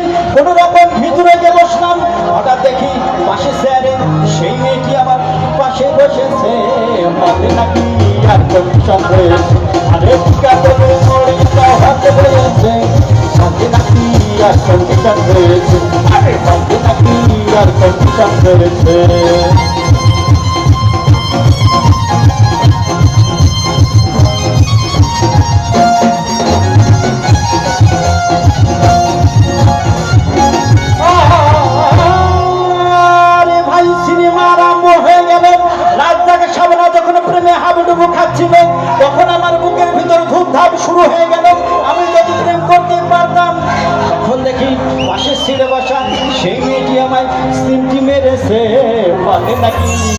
দিলেন, কোনো রকম ভিতরে গিয়ে বসলাম। হঠাৎ দেখি পাশে চেয়ারে সেই মেয়েটি আমার পাশে বসেছে। বলে নাকি আর কন্ডিশন রয়েছে, আরে কাতরে মরিটা হাতে রয়েছে। বলে নাকি আর কন্ডিশন রয়েছে, আরে বলে নাকি আর কন্ডিশন রয়েছে। তখন আমার বুকের ভিতর ধূপধাপ শুরু হয়ে গেল। আমি যদি প্রেম করতে পারতাম। তখন দেখি পাশে ছিঁড়ে বসা সেই মেয়েটি আমায় সিমটি মেরেছে। বলে নাকি